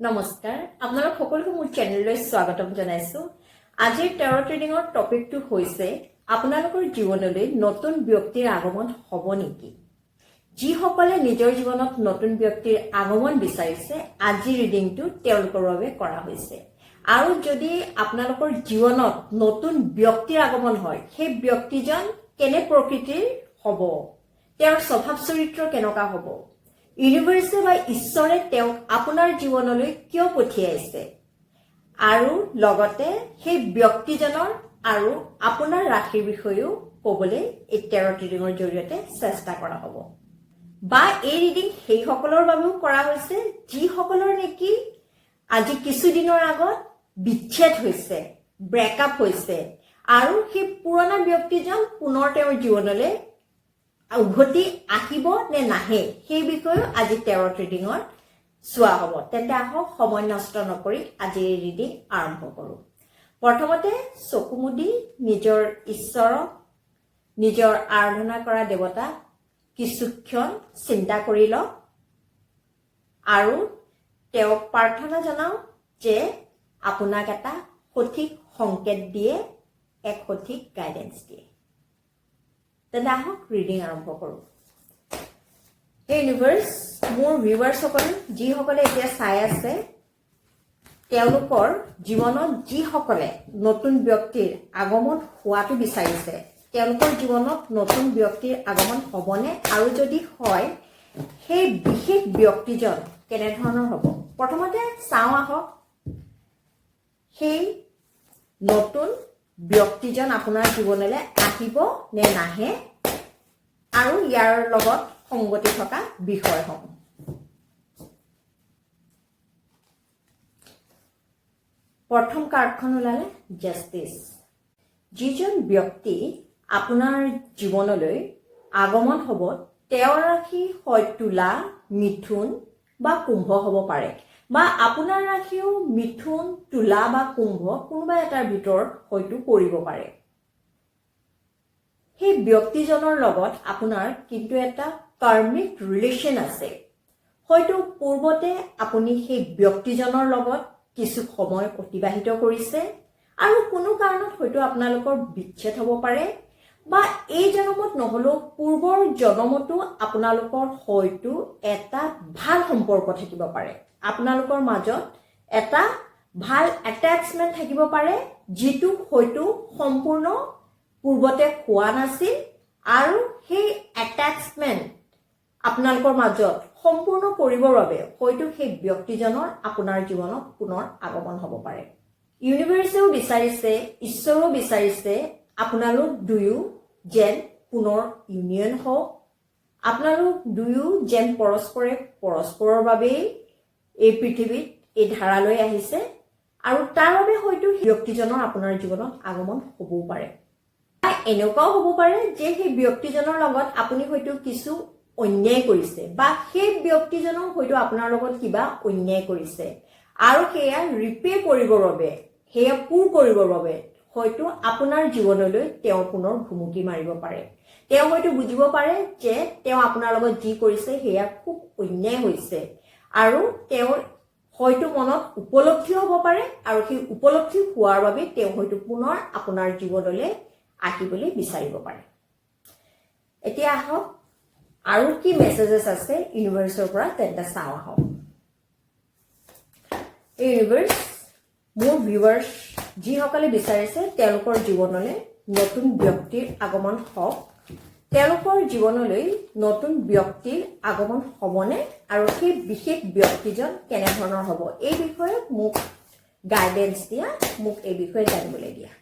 নমস্কাৰ আপোনালোক সকলোকে মোৰ চেনেললৈ স্বাগতম জনাইছো আজিৰ টেৰট ৰিডিংৰ টপিকটো হৈছে আপোনালোকৰ জীৱনলৈ নতুন ব্যক্তিৰ আগমন হ'ব নেকি যিসকলে নিজৰ জীৱনত নতুন ব্যক্তিৰ আগমন বিচাৰিছে আজিৰ ৰিডিংটো তেওঁলোকৰ বাবে কৰা হৈছে আৰু যদি আপোনালোকৰ জীৱনত নতুন ব্যক্তিৰ আগমন হয় সেই ব্যক্তিজন কেনে প্ৰকৃতিৰ হ'ব তেওঁৰ স্বভাৱ চৰিত্ৰ কেনেকুৱা হ'ব ইউনিভাৰ্ছে বা ঈশ্বৰে তেওঁক আপোনাৰ জীৱনলৈ কিয় পঠিয়াইছে আৰু লগতে সেই ব্যক্তিজনৰ আৰু আপোনাৰ ৰাশিৰ বিষয়েও ক'বলৈ এই টেৰট ৰিডিংৰ জৰিয়তে চেষ্টা কৰা হ'ব বা এই ৰিডিং সেই সকলৰ বাবেও কৰা হৈছে যিসকলৰ নেকি আজি কিছুদিনৰ আগত বিচ্ছেদ হৈছে ব্ৰেকআপ হৈছে আৰু সেই পুৰণা ব্যক্তিজন পুনৰ তেওঁৰ জীৱনলৈ উভতি আহিব নে নাহে সেই বিষয়ে আজি টেৰট ৰিডিংৰ চোৱা হ'ব তেন্তে আহক সময় নষ্ট নকৰি আজি এই ৰিডিং আৰম্ভ কৰোঁ প্ৰথমতে চকু মুদি নিজৰ ঈশ্বৰক নিজৰ আৰাধনা কৰা দেৱতা কিছুক্ষণ চিন্তা কৰি লওক আৰু তেওঁক প্ৰাৰ্থনা জনাওক যে আপোনাক এটা সঠিক সংকেত দিয়ে এক সঠিক গাইডেন্স দিয়ে তেন্তে আহক ৰিডিং আৰম্ভ কৰোঁ এই ইউনিভাৰ্ছ মোৰ ভিউৱাৰ্ছসকল যিসকলে এতিয়া চাই আছে তেওঁলোকৰ জীৱনত যিসকলে নতুন ব্যক্তিৰ আগমন হোৱাটো বিচাৰিছে তেওঁলোকৰ জীৱনত নতুন ব্যক্তিৰ আগমন হ'বনে আৰু যদি হয় সেই বিশেষ ব্যক্তিজন কেনেধৰণৰ হ'ব প্ৰথমতে চাওঁ আহক সেই নতুন ব্যক্তিজন আপোনাৰ জীৱনলৈ আহিব নে নাহে আৰু ইয়াৰ লগত সংগতি থকা বিষয়সমূহ প্ৰথম কাৰ্ডখন ওলালে জাষ্টিস যিজন ব্যক্তি আপোনাৰ জীৱনলৈ আগমন হ'ব তেওঁৰ ৰাশি হয় তুলা মিথুন বা কুম্ভ হ'ব পাৰে বা আপোনাৰ ৰাশিও মিথুন তুলা বা কুম্ভ কোনোবা এটাৰ ভিতৰত হয়তো পৰিব পাৰে সেই ব্যক্তিজনৰ লগত আপোনাৰ কিন্তু এটা কাৰ্মিক ৰিলেশ্যন আছে হয়তো পূৰ্বতে আপুনি সেই ব্যক্তিজনৰ লগত কিছু সময় অতিবাহিত কৰিছে আৰু কোনো কাৰণত হয়তো আপোনালোকৰ বিচ্ছেদ হ'ব পাৰে বা এই জনমত নহলেও পূৰ্বৰ জনমতো আপোনালোকৰ হয়তো এটা ভাল সম্পৰ্ক থাকিব পাৰে আপোনালোকৰ মাজত এটা ভাল এটাচমেন্ট থাকিব পাৰে যিটো হয়তো সম্পূৰ্ণ পূৰ্বতে হোৱা নাছিল আৰু সেই এটাচমেন্ট আপোনালোকৰ মাজত সম্পূৰ্ণ কৰিবৰ বাবে হয়তো সেই ব্যক্তিজনৰ আপোনাৰ জীৱনত পুনৰ আগমন হ'ব পাৰে ইউনিভাৰ্ছেও বিচাৰিছে ঈশ্বৰেও বিচাৰিছে আপোনালোক দুয়ো যেন পুনৰ ইউনিয়ন হওক আপোনালোক দুয়ো যেন পৰস্পৰৰ বাবেই এই পৃথিৱীত এই ধাৰালৈ আহিছে আৰু তাৰ বাবে হয়তো ব্যক্তিজনৰ আপোনাৰ জীৱনত আগমন হ'বও পাৰে এনেকুৱাও হ'ব পাৰে যে সেই ব্যক্তিজনৰ লগত আপুনি হয়তো কিছু অন্যায় কৰিছে বা সেই ব্যক্তিজনৰ হয়তো আপোনাৰ লগত কিবা অন্যায় কৰিছে আৰু সেয়া ৰিপে কৰিবৰ বাবে সেয়া পূৰ কৰিবৰ বাবে হয়তো আপোনাৰ জীৱনলৈ তেওঁ পুনৰ ভুমুকি মাৰিব পাৰে তেওঁ হয়তো বুজিব পাৰে যে তেওঁ আপোনাৰ লগত যি কৰিছে সেয়া খুব অন্যায় হৈছে আৰু তেওঁৰ হয়তো মনত উপলব্ধি হ'ব পাৰে আৰু সেই উপলব্ধি হোৱাৰ বাবে তেওঁ হয়তো পুনৰ আপোনাৰ জীৱনলৈ আহিবলৈ বিচাৰিব পাৰে এতিয়া আহক আৰু কি মেছেজেছ আছে ইউনিভাৰ্ছৰ পৰা তেন্তে চাওঁ আহক এই ইউনিভাৰ্ছ মোৰ ভিউৱাৰ্ছ যিসকলে বিচাৰিছে তেওঁলোকৰ জীৱনলৈ নতুন ব্যক্তিৰ আগমন হওক তেওঁলোকৰ জীৱনলৈ নতুন ব্যক্তিৰ আগমন হ'বনে আৰু সেই বিশেষ ব্যক্তিজন কেনেধৰণৰ হ'ব এই বিষয়ে মোক গাইডেন্স দিয়া মোক এই বিষয়ে জানিবলৈ দিয়া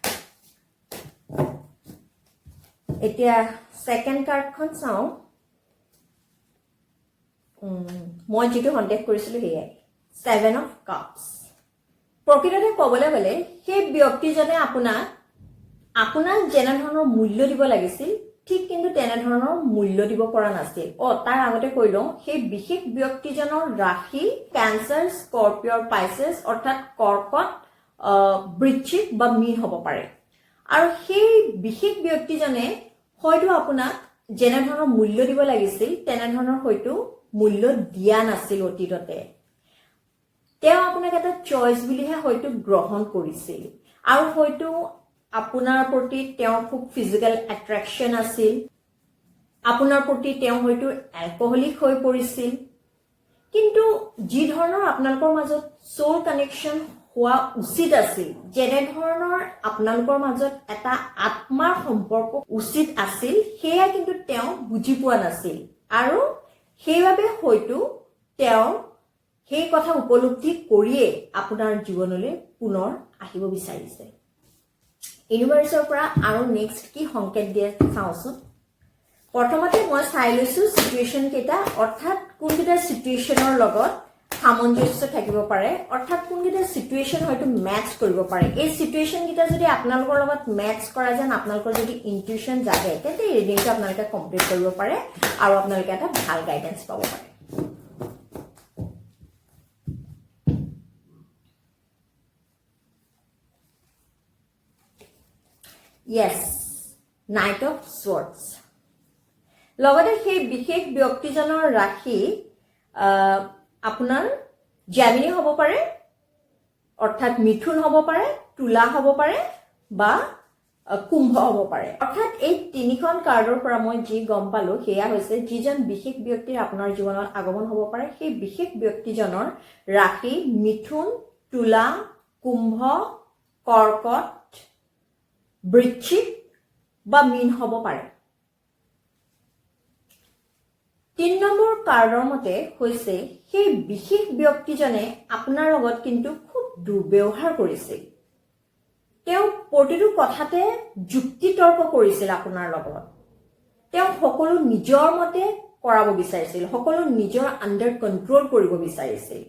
এতিয়া সেকেন্ড কাৰ্ডখন চাওঁ মই যিটো সন্দেহ কৰিছিলোঁ সেয়াই 7 of Cups প্ৰকৃততে ক'বলৈ গ'লে সেই ব্যক্তিজনে আপোনাক যেনেধৰণৰ মূল্য দিব লাগিছিল ঠিক কিন্তু তেনেধৰণৰ মূল্য দিব পৰা নাছিল তাৰ আগতে কৈ লওঁ সেই বিশেষ ব্যক্তিজনৰ ৰাশি কেঞ্চাৰ স্কৰপিঅ পাইছেছ অৰ্থাৎ কৰ্কট বৃশ্চিক বা মীন হ'ব পাৰে আৰু সেই বিশেষ ব্যক্তিজনে হয়তো আপোনাক যেনেধৰণৰ মূল্য দিব লাগিছিল তেনেধৰণৰ হয়তো মূল্য দিয়া নাছিল অতীততে তেওঁ আপোনাক এটা চইচ বুলিহে হয়তো গ্ৰহণ কৰিছিল আৰু হয়তো আপোনাৰ প্ৰতি তেওঁ খুব ফিজিক্যাল এট্ৰাকশন আছিল আপোনাৰ প্ৰতি তেওঁ হয়তো এলকহলিক হৈ পৰিছিল কিন্তু যি ধৰণৰ আপোনালোকৰ মাজত সোল কানেকশন হোৱা উচিত আছিল যেনে ধৰণৰ আপোনালোকৰ মাজত এটা আত্মাৰ সম্পৰ্ক উচিত আছিল সেয়া কিন্তু তেওঁ বুজি পোৱা নাছিল আৰু সেইবাবে হয়তো তেওঁ সেই কথা উপলব্ধি কৰিয়ে আপোনাৰ জীৱনলৈ পুনৰ আহিব বিচাৰিছে ইউনিভাৰ্সৰ পৰা আৰু নেক্সট কি সংকেত দিয়ে চাওঁচোন প্ৰথমতে মই চাই লৈছো সিচুৱেশন কেইটা অৰ্থাৎ কোনকেইটা সিচুৱেশনৰ লগত সামঞ্জস্য থাকিব পাৰে অৰ্থাৎ কোনকেইটা সিচুৱেশন হয়তো মেচ কৰিব পাৰে এই সিচুৱেশন কেইটা যদি আপোনালোকৰ লগত মেচ কৰা যেন আপোনালোকৰ যদি ইনটিউশন জাগে তেন্তে এই ৰিডিংটো আপোনালোকে কমপ্লিট কৰিব পাৰে আৰু আপোনালোকে এটা ভাল গাইডেন্স পাব পাৰে Yes, Knight of Swords. লগতে সেই বিশেষ ব্যক্তিজনৰ ৰাশি আপোনাৰ জেমিনি হ'ব পাৰে অৰ্থাৎ মিথুন হ'ব পাৰে তুলা হ'ব পাৰে বা কুম্ভ হ'ব পাৰে অৰ্থাৎ এই তিনিখন কাৰ্ডৰ পৰা মই যি গম পালো সেয়া হৈছে যিজন বিশেষ ব্যক্তিৰ আপোনাৰ জীৱনত আগমন হ'ব পাৰে সেই বিশেষ ব্যক্তিজনৰ ৰাশি মিথুন তুলা কুম্ভ কৰ্কট বৃশ্চিক বা মীন হ'ব পাৰে 3 নম্বৰ কাৰ্ডৰ মতে হৈছে সেই বিশেষ ব্যক্তিজনে আপোনাৰ লগত কিন্তু খুব দুৰ্ব্যৱহাৰ কৰিছিল তেওঁ প্ৰতিটো কথাতে যুক্তি তৰ্ক কৰিছিল আপোনাৰ লগত তেওঁ সকলো নিজৰ মতে কৰাব বিচাৰিছিল সকলো নিজৰ আন্ডাৰ কন্ট্ৰোল কৰিব বিচাৰিছিল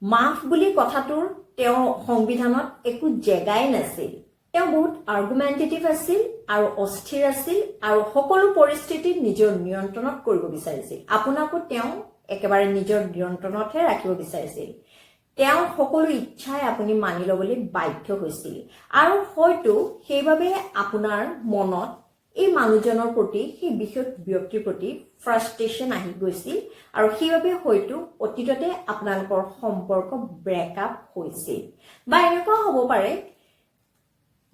মাফ বুলি কথাটোৰ তেওঁ সংবিধানত একো জেগাই নাছিল তেওঁ বহুত আৰ্গুমেন্টেটিভ আছিল আৰু অস্থিৰ আছিল আৰু সকলো পৰিস্থিতি নিজৰ নিয়ন্ত্ৰণত কৰিব বিচাৰিছিল আপোনাকো তেওঁ একেবাৰে নিজৰ নিয়ন্ত্ৰণতহে ৰাখিব বিচাৰিছিল তেওঁ সকলো ইচ্ছাই আপুনি মানি ল'বলৈ বাধ্য হৈছিল আৰু হয়তো সেইভাবে আপোনাৰ মনত এই মানুহজনৰ প্ৰতি সেই বিশেষ ব্যক্তিৰ প্ৰতি ফ্ৰাষ্ট্ৰেচন আহি গৈছিল আৰু সেইভাবে হয়তো অতীততে আপোনালোকৰ সম্পৰ্ক ব্ৰেকআপ হৈছিল বা এনেকুৱা হ'ব পাৰে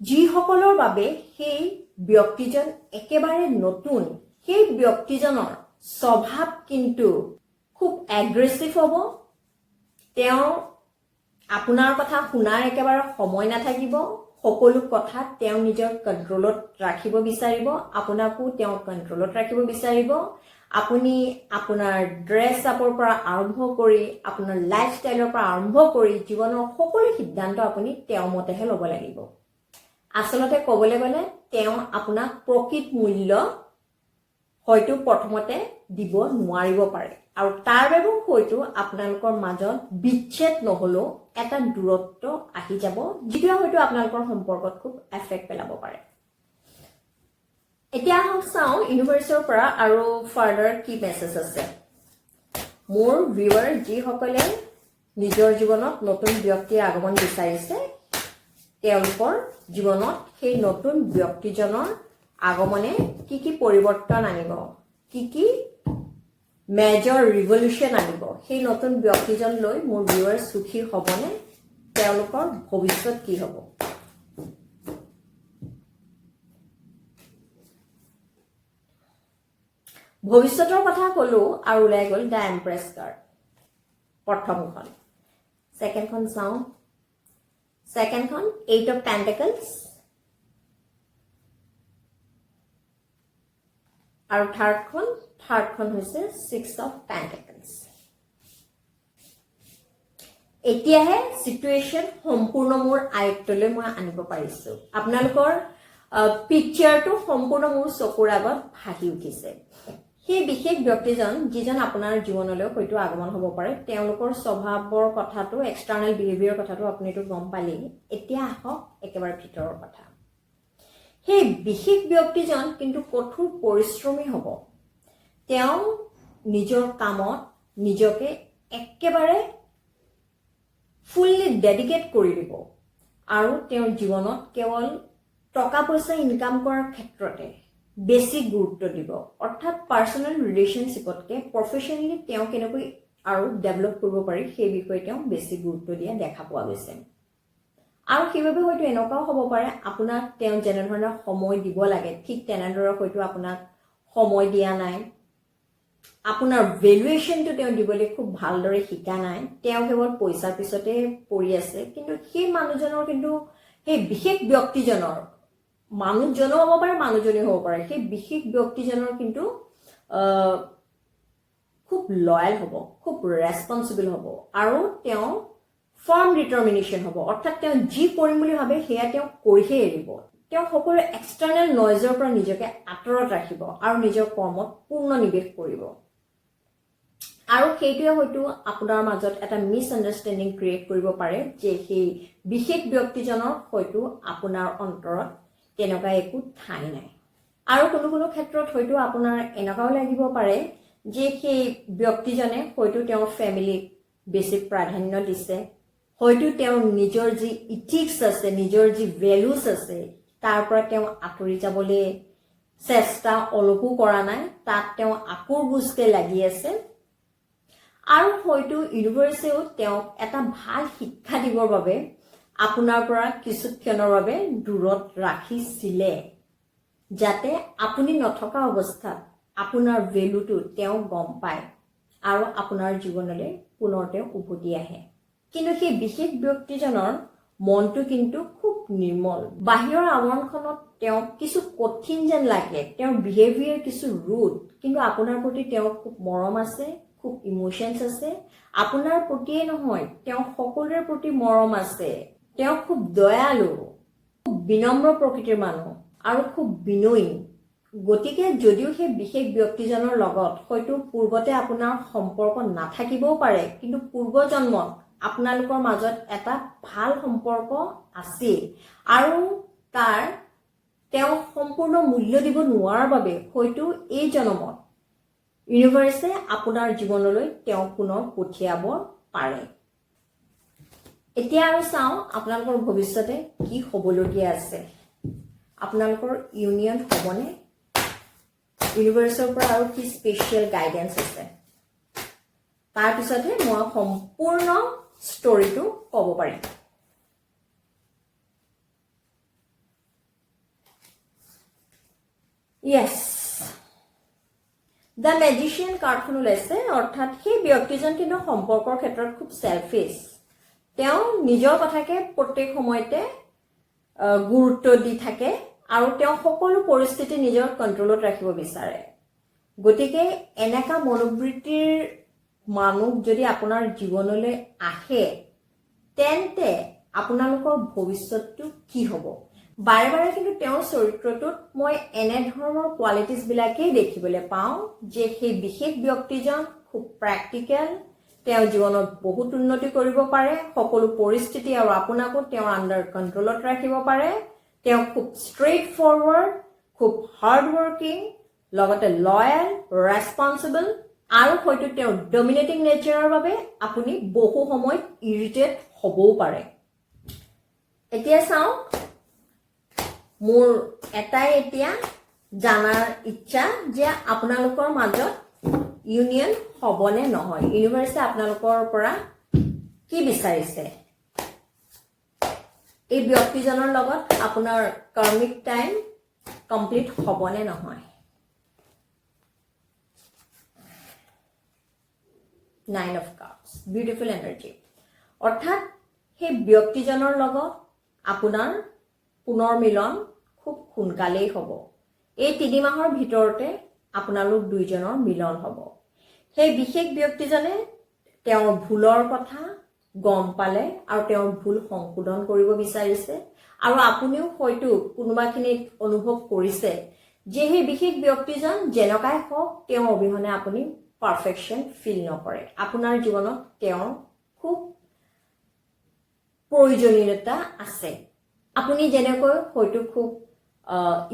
যিসকলৰ বাবে সেই ব্যক্তিজন একেবাৰে নতুন সেই ব্যক্তিজনৰ স্বভাৱ কিন্তু খুব এগ্ৰেছিভ হ'ব তেওঁ আপোনাৰ কথা শুনাৰ একেবাৰে সময় নাথাকিব সকলো কথা তেওঁ নিজৰ কন্ট্ৰোলত ৰাখিব বিচাৰিব আপোনাকো তেওঁ কন্ট্ৰোলত ৰাখিব বিচাৰিব আপুনি আপোনাৰ ড্ৰেছ আপৰ পৰা আৰম্ভ কৰি আপোনাৰ লাইফষ্টাইলৰ পৰা আৰম্ভ কৰি জীৱনৰ সকলো সিদ্ধান্ত আপুনি তেওঁৰ মতেহে ল'ব লাগিব আসলতে ক'বলৈ গ'লে তেওঁ আপোনাক প্ৰকৃত মূল্য হয়তো প্ৰথমতে দিব নোৱাৰিব পাৰে আৰু তাৰ বাবে হয়তো আপোনালোকৰ মাজত বিচ্ছেদ নহলো এটা দূৰত্ব আহি যাব যিটো হয়তো আপোনালোকৰ সম্পৰ্কত খুব এফেক্ট পেলাব পাৰে এতিয়া আহক চাওঁ ইউনিভাৰ্সৰ পৰা আৰু ফাৰ্দাৰ কি মেছেজ আছে মোৰ ভিউৱাৰ যিসকলে নিজৰ জীৱনত নতুন ব্যক্তিৰ আগমন বিচাৰিছে তেওঁলোকৰ জীৱনত সেই নতুন ব্যক্তিজনৰ আগমনে কি পৰিৱৰ্তন আনিব কি মেজৰ ৰিভলিউচন আনিব সেই নতুন ব্যক্তিজন লৈ মোৰ ভিউৱাৰ সুখী হ'বনে তেওঁলোকৰ ভৱিষ্যত কি হ'ব ভৱিষ্যতৰ কথা ক'লো আৰু ওলাই গ'ল দা এম্প্ৰেছ কাৰ্ড প্ৰথমখন সেকেন্ডখন চাওঁ সেকেন্ডখন 8 of Pentacles আৰু থাৰ্ডখন হৈছে 6 of Pentacles এতিয়াহে সিচুৱেশন সম্পূৰ্ণ মোৰ আয়ত্তলৈ মই আনিব পাৰিছো আপোনালোকৰ পিকচাৰটো সম্পূৰ্ণ মোৰ চকুৰ আগত ভাহি উঠিছে সেই বিশেষ ব্যক্তিজন যিজন আপোনাৰ জীৱনলৈ হয়তো আগমন হ'ব পাৰে তেওঁলোকৰ স্বভাৱৰ কথাটো এক্সটাৰ্নাল বিহেভিয়ৰ কথাটো আপুনিটো গম পালি এতিয়া আহক একেবাৰে ভিতৰৰ কথা সেই বিশেষ ব্যক্তিজন কিন্তু কঠোৰ পৰিশ্ৰমী হ'ব তেওঁ নিজৰ কামত নিজকে একেবাৰে ফুললি ডেডিকেট কৰি দিব আৰু তেওঁৰ জীৱনত কেৱল টকা পইচা ইনকাম কৰাৰ ক্ষেত্ৰতে বেছি গুৰুত্ব দিব অৰ্থাৎ পাৰ্সোনাল ৰিলেশনশ্বিপতকে প্ৰফেশনালি তেওঁ কেনেকৈ আৰু ডেভেলপ কৰিব পাৰি সেই বিষয়ে তেওঁ বেছি গুৰুত্ব দিয়া দেখা পোৱা গৈছে আৰু সেইবাবে হয়তো এনেকুৱাও হ'ব পাৰে আপোনাক তেওঁ যেনেধৰণৰ সময় দিব লাগে ঠিক তেনেদৰে হয়তো আপোনাক সময় দিয়া নাই আপোনাৰ ভেলুৱেশ্যনটো তেওঁ দিবলৈ খুব ভালদৰে শিকা নাই তেওঁ কেৱল পইচাৰ পিছতে পৰি আছে কিন্তু সেই মানুহজনৰ কিন্তু সেই বিশেষ ব্যক্তিজনৰ মানুহজনো হ'ব পাৰে মানুহজনী হ'ব পাৰে সেই বিশেষ ব্যক্তিজনৰ কিন্তু খুব লয়াল হ'ব খুব ৰেসপন্সিবল হ'ব আৰু তেওঁ ফাৰ্ম ডিটাৰমিনেশ্যন হ'ব অৰ্থাৎ তেওঁ যি কৰিম বুলি ভাবে সেয়া তেওঁ কৰিহে এৰিব তেওঁ সকলো এক্সটাৰ্নেল নইজৰ পৰা নিজকে আঁতৰত ৰাখিব আৰু নিজৰ কৰ্মত পূৰ্ণ নিবেশ কৰিব আৰু সেইটোৱে হয়তো আপোনাৰ মাজত এটা মিছআণ্ডাৰষ্টেণ্ডিং ক্ৰিয়েট কৰিব পাৰে যে সেই বিশেষ ব্যক্তিজনৰ হয়তো আপোনাৰ অন্তৰত তেনেকুৱা একো ঠাই নাই আৰু কোনো ক্ষেত্ৰত হয়তো আপোনাৰ এনেকুৱাও লাগিব পাৰে যে সেই ব্যক্তিজনে হয়তো তেওঁৰ ফেমিলিক বেছি প্ৰাধান্য দিছে হয়তো তেওঁৰ নিজৰ যি ইথিক্স আছে নিজৰ যি ভেলুজ আছে তাৰ পৰা তেওঁ আঁতৰি যাবলৈ চেষ্টা অলপো কৰা নাই তাত তেওঁ আকুৰ গুজকে লাগি আছে আৰু হয়তো ইউনিভাৰ্চিটিও তেওঁক এটা ভাল শিক্ষা দিবৰ বাবে আপোনাৰ পৰা কিছু ক্ষণৰ বাবে দূৰত ৰাখিছিলে যাতে আপুনি নথকা অৱস্থাত আপোনাৰ ভেলুটো তেওঁ গম পায় আৰু আপোনাৰ জীৱনলৈ পুনৰ তেওঁ উভতি আহে কিন্তু সেই বিশেষ ব্যক্তিজনৰ মনটো কিন্তু খুব নিৰ্মল বাহিৰৰ আৱৰণখনত তেওঁ কিছু কঠিন যেন লাগে তেওঁৰ বিহেভিয়াৰ কিছু ৰুড কিন্তু আপোনাৰ প্ৰতি তেওঁৰ খুব মৰম আছে খুব ইমোশনছ আছে আপোনাৰ প্ৰতিয়ে নহয় তেওঁ সকলোৰে প্ৰতি মৰম আছে তেওঁ খুব দয়ালু খুব বিনম্ৰ প্ৰকৃতিৰ মানুহ আৰু খুব বিনয়ী গতিকে যদিও সেই বিশেষ ব্যক্তিজনৰ লগত হয়তো পূৰ্বতে আপোনাৰ সম্পৰ্ক নাথাকিবও পাৰে কিন্তু পূৰ্বজন্মত আপোনালোকৰ মাজত এটা ভাল সম্পৰ্ক আছিল আৰু তাৰ তেওঁ সম্পূৰ্ণ মূল্য দিব নোৱাৰাৰ বাবে হয়তো এই জন্মত ইউনিভাৰ্ছে আপোনাৰ জীৱনলৈ তেওঁ পুনৰ পঠিয়াব পাৰে এতিয়া আৰু চাওঁ আপোনালোকৰ ভৱিষ্যতে কি হ'বলগীয়া আছে আপোনালোকৰ ইউনিয়ন হ'বনে ইউনিভাৰ্ছৰ পৰা আৰু কি স্পেচিয়েল গাইডেন্স আছে তাৰ পিছতহে মই সম্পূৰ্ণ ষ্টৰীটো ক'ব পাৰিম Yes. The Magician কাৰ্ডখন ওলাইছে অৰ্থাৎ সেই ব্যক্তিজন কিন্তু সম্পৰ্কৰ ক্ষেত্ৰত খুব সেলফিশ তেওঁ নিজৰ কথাকে প্ৰত্যেক সময়তে গুৰুত্ব দি থাকে আৰু তেওঁ সকলো পৰিস্থিতি নিজৰ কন্ট্ৰলত ৰাখিব বিচাৰে গতিকে এনেকা মনোবৃত্তিৰ মানুহ যদি আপোনাৰ জীৱনলৈ আহে তেন্তে আপোনালোকৰ ভৱিষ্যতটো কি হ'ব বাৰে বাৰে কিন্তু তেওঁৰ চৰিত্ৰটোত মই এনে ধৰণৰ কোৱালিটিজ বিলাকেই দেখিবলৈ পাওঁ যে সেই বিশেষ ব্যক্তিজন খুব প্ৰেক্টিকেল তেওঁ জীৱনত বহুত উন্নতি কৰিব পাৰে সকলো পৰিস্থিতি আৰু আপোনাকো তেওঁৰ আণ্ডাৰ কন্ট্ৰলত ৰাখিব পাৰে তেওঁ খুব ষ্ট্ৰেইট ফৰৱাৰ্ড খুব হাৰ্ড ৱৰ্কিং লগতে লয়াল ৰেসপন্সিবল আৰু হয়তো তেওঁৰ ডমিনেটিং নেচাৰৰ বাবে আপুনি বহু সময়ত ইৰিটেট হ'বও পাৰে এতিয়া চাওঁ মোৰ এটাই এতিয়া জানাৰ ইচ্ছা যে আপোনালোকৰ মাজত ইউনিয়ন হ'বনে নহয় ইউনিভাৰ্ছে আপোনালোকৰ পৰা কি বিচাৰিছে এই ব্যক্তিজনৰ লগত আপোনাৰ কাৰ্মিক টাইম কমপ্লিট হ'বনে নহয় 9 of cups beautiful energy অৰ্থাৎ সেই ব্যক্তিজনৰ লগত আপোনাৰ পুনৰ মিলন খুব সোনকালেই হ'ব এই 3 মাহৰ ভিতৰতে আপোনালোক দুইজনৰ মিলন হ'ব সেই বিশেষ ব্যক্তিজনে তেওঁৰ ভুলৰ কথা গম পালে আৰু তেওঁৰ ভুল সংশোধন কৰিব বিচাৰিছে আৰু আপুনিও হয়তো কোনোবাখিনিত অনুভৱ কৰিছে যে সেই বিশেষ ব্যক্তিজন যেনেকাই হওক তেওঁ অবিহনে আপুনি পাৰফেকশন ফিল নকৰে আপোনাৰ জীৱনত তেওঁৰ খুব প্ৰয়োজনীয়তা আছে আপুনি যেনেকৈ হয়তো খুব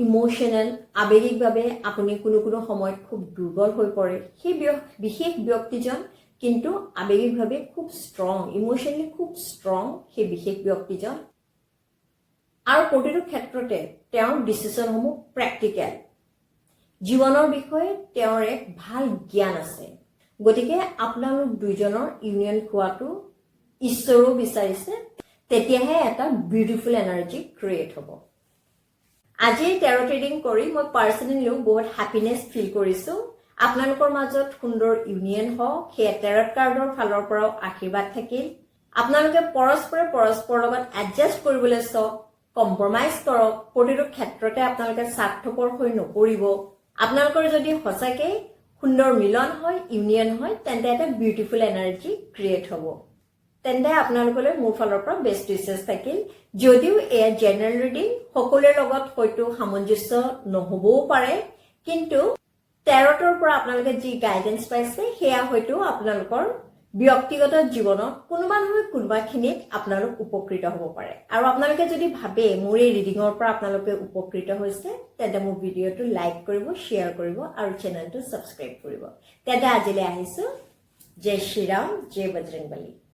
ইমোশনাল আবেগিকভাৱে আপুনি কোনো সময়ত খুব দুৰ্বল হৈ পৰে সেই বিশেষ ব্যক্তিজন কিন্তু আবেগিকভাৱে খুব ষ্ট্ৰং ইমোশনালি খুব ষ্ট্ৰং সেই বিশেষ ব্যক্তিজন আৰু প্ৰতিটো ক্ষেত্ৰতে তেওঁৰ ডিসিশনসমূহ প্ৰেক্টিকেল জীৱনৰ বিষয়ে তেওঁৰ এক ভাল জ্ঞান আছে গতিকে আপোনালোক দুইজনৰ ইউনিয়ন হোৱাটো ঈশ্বৰেও বিচাৰিছে তেতিয়াহে এটা বিউটিফুল এনাৰ্জি ক্ৰিয়েট হ'ব আজি টেৰ ট্ৰেডিং কৰি মই পাৰ্সোনেলিও বহুত হ্যাপিনেস ফিল কৰিছো আপোনালোকৰ মাজত সুন্দৰ ইউনিয়ন হওক সেই টেৰট কাৰ্ডৰ ফালৰ পৰাও আশীৰ্বাদ থাকিল আপোনালোকে পৰস্পৰৰ লগত এডজাষ্ট কৰিবলৈ চাওক কম্প্ৰমাইজ কৰক প্ৰতিটো ক্ষেত্ৰতে আপোনালোকে স্বাৰ্থপৰ হৈ নপৰিব আপোনালোকৰ যদি সঁচাকে সুন্দৰ মিলন হয় ইউনিয়ন হয় তেন্তে এটা বিউটিফুল এনাৰ্জি ক্ৰিয়েট হ'ব তেন্তে আপোনালোকলৈ মোৰ ফালৰ পৰা বেষ্ট উইচেছ থাকিল যদিও এয়া জেনাৰেল ৰিডিং সকলোৰে লগত হয়তো সামঞ্জস্য নহবও পাৰে কিন্তু টেৰটৰ পৰা আপোনালোকে যি গাইডেন্স পাইছে সেয়া হয়তো আপোনালোকৰ ব্যক্তিগত জীৱনত কোনোবা নহয় কোনোবাখিনিত আপোনালোক উপকৃত হ'ব পাৰে আৰু আপোনালোকে যদি ভাবে মোৰ এই ৰিডিঙৰ পৰা আপোনালোকে উপকৃত হৈছে তেন্তে মোৰ ভিডিঅ'টো লাইক কৰিব শ্বেয়াৰ কৰিব আৰু চেনেলটো ছাবস্ক্ৰাইব কৰিব তেন্তে আজিলৈ আহিছো জয় শ্ৰী ৰাম জয় বজৰংবলী